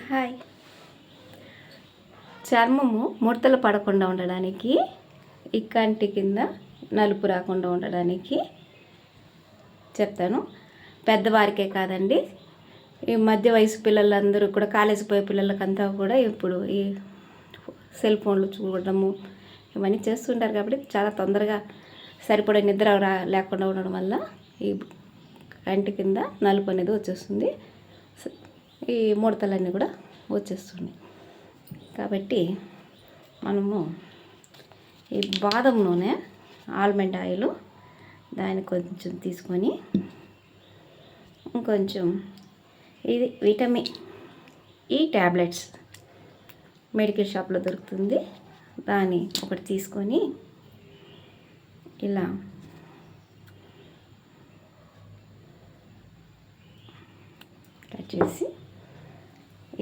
Hi. చర్మము ముడతలు పడకుండా ఉండడానికి, ఈ కంటి కింద నలుపు రాకుండా ఉండడానికి చెప్తాను. పెద్దవారికే కాదండి, ఈ మధ్య వయసు పిల్లలందరూ కూడా, కాలేజీ పోయే పిల్లలకంతా కూడా ఇప్పుడు ఈ సెల్ ఫోన్లు చూడడము ఇవన్నీ చేస్తుంటారు. కాబట్టి చాలా తొందరగా సరిపడే నిద్ర లేకుండా ఉండడం వల్ల ఈ కంటి కింద నలుపు అనేది వచ్చేస్తుంది. ఈ ముడతలన్నీ కూడా వచ్చేస్తున్నాయి. కాబట్టి మనము ఈ బాదం నూనె, ఆల్మండ్ ఆయిల్ దాన్ని కొంచెం తీసుకొని, ఇంకొంచెం ఇది విటమిన్ ఈ ట్యాబ్లెట్స్ మెడికల్ షాప్లో దొరుకుతుంది, దాన్ని ఒకటి తీసుకొని ఇలా కట్ చేసి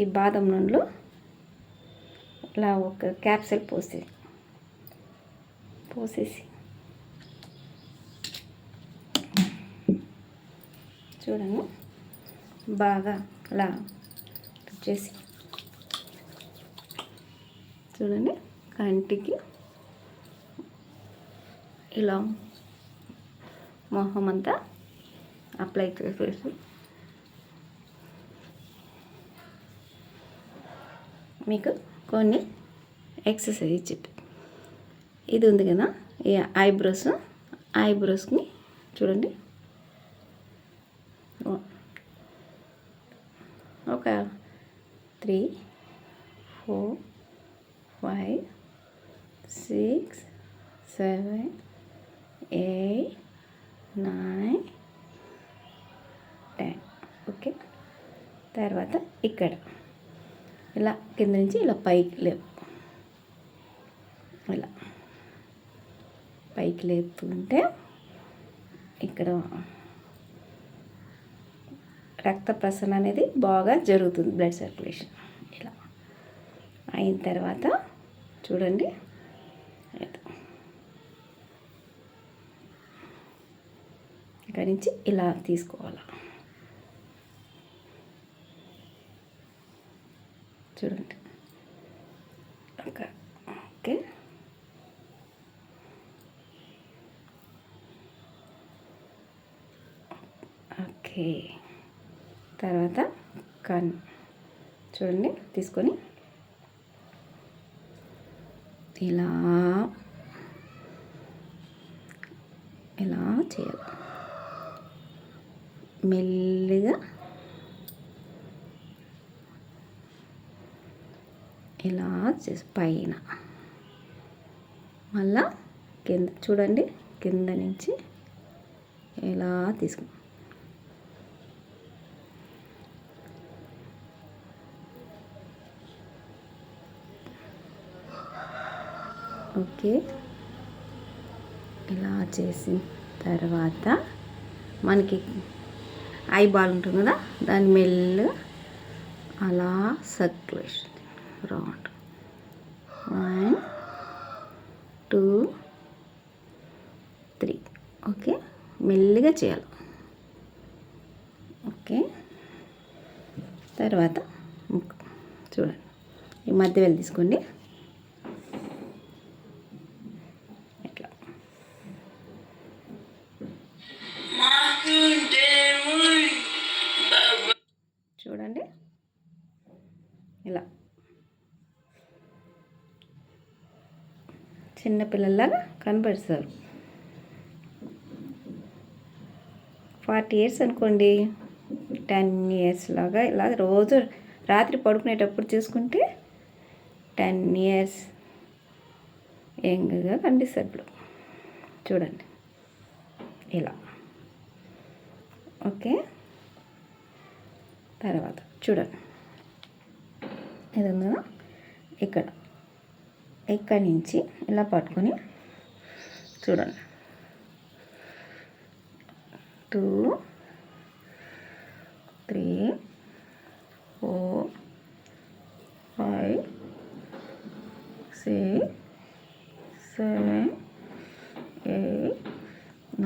ఈ బాదం నూనెలో ఇలా ఒక క్యాప్సూల్ పోసేసి చూడండి, బాగా అలా చేసి చూడండి, కంటికి ఇలా మొహం అంతా అప్లై చేసేసి మీకు కొన్ని ఎక్సర్సైజ్ చెప్పి, ఇది ఉంది కదా ఈ ఐబ్రోస్ని చూడండి, ఒక 3, 4, 5, 6, 7, 8, 9, 10. ఓకే. తర్వాత ఇక్కడ ఇలా కింద నుంచి ఇలా ఇలా పైకి లేపుతుంటే ఇక్కడ రక్త ప్రసరణ అనేది బాగా జరుగుతుంది, బ్లడ్ సర్క్యులేషన్. ఇలా అయిన తర్వాత చూడండి, ఇక్కడి నుంచి ఇలా తీసుకోవాలి. చూడండి, ఓకే. ఓకే. తర్వాత కన్ను చూడండి, తీసుకొని ఇలా చేయాలి. మెల్లిగా ఇలా చేసి పైన మళ్ళా కింద చూడండి, కింద నుంచి ఇలా తీసుకుని ఓకే. ఇలా చేసిన తర్వాత మనకి ఐబాల్ ఉంటుంది కదా, దాని మెల్లిగా అలా సర్క్యులేషన్ రౌండ్ 1, 2, 3. ఓకే, మెల్లిగా చేయాలి. ఓకే. తర్వాత ముక్కు చూడండి, ఈ మధ్య వెళ్ళి తీసుకోండి, ఇట్లా చూడండి, ఇలా చిన్నపిల్లలాగా కనపడుస్తారు. 40 years అనుకోండి, 10 years లాగా ఇలా రోజు రాత్రి పడుకునేటప్పుడు చేసుకుంటే 10 years యంగ్గా కనిపిస్తారు. ఇప్పుడు చూడండి ఇలా. ఓకే. తర్వాత చూడండి, ఇది ఉంది కదా, ఇక్కడి నుంచి ఇలా పట్టుకొని చూడండి, 2, 3, 4, 5, 6, 7, 8,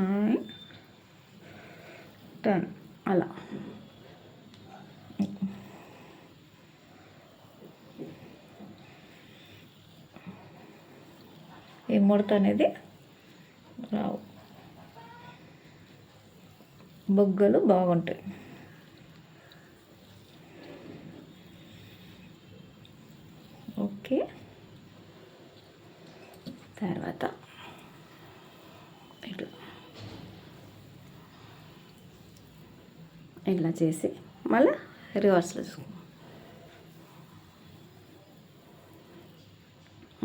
9, 10 అలా ఈ ముడత అనేది రావు, బొగ్గలు బాగుంటాయి. ఓకే, తర్వాత ఇలా చేసి మళ్ళీ రివర్స్లో చూసుకో.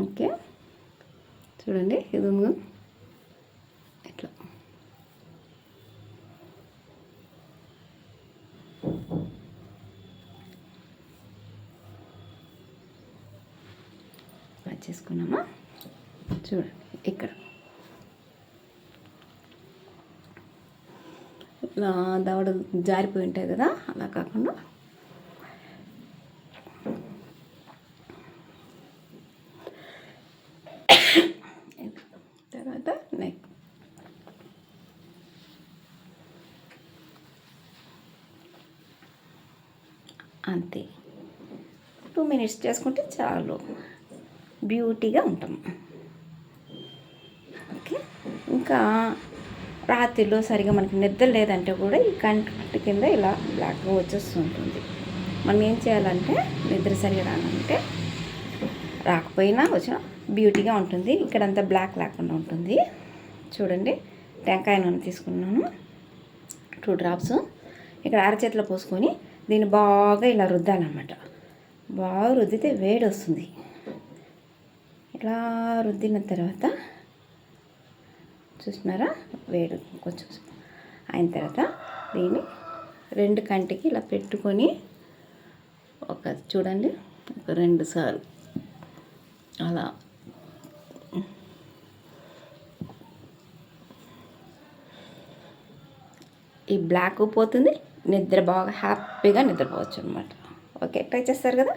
ఓకే, చూడండి ఇది ఉంది ఇట్లా. చేసుకున్నామా, చూడండి ఇక్కడ ఇలా దవడ జారిపోయి ఉంటాయి కదా, అలా కాకుండా తర్వాత నెక్. అంతే, 2 minutes చేసుకుంటే చాలు, బ్యూటీగా ఉంటాం. ఓకే, ఇంకా రాత్రిలో సరిగా మనకి నిద్ర లేదంటే కూడా ఈ కంటి కింద ఇలా బ్లాక్గా వచ్చేస్తుంటుంది. మనం ఏం చేయాలంటే నిద్ర సరిగా రానంటే రాకపోయినా వచ్చిన బ్యూటీగా ఉంటుంది. ఇక్కడంతా బ్లాక్ లేకుండా ఉంటుంది. చూడండి, టెంకాయ నూనె తీసుకున్నాను 2 drops. ఇక్కడ అరచేతిలో పోసుకొని దీన్ని బాగా ఇలా రుద్దాలన్నమాట. బాగా రుద్దితే వేడి వస్తుంది. ఇలా రుద్దిన తర్వాత చూస్తున్నారా, వేడి కొంచెం అయిన తర్వాత దీన్ని 2 కంటికి ఇలా పెట్టుకొని చూడండి ఒక 2 సార్లు అలా ఈ బ్లాక్ పోతుంది, నిద్ర బాగా హ్యాపీగా నిద్రపోవచ్చు అనమాట. ఓకే, ట్రై చేస్తారు కదా.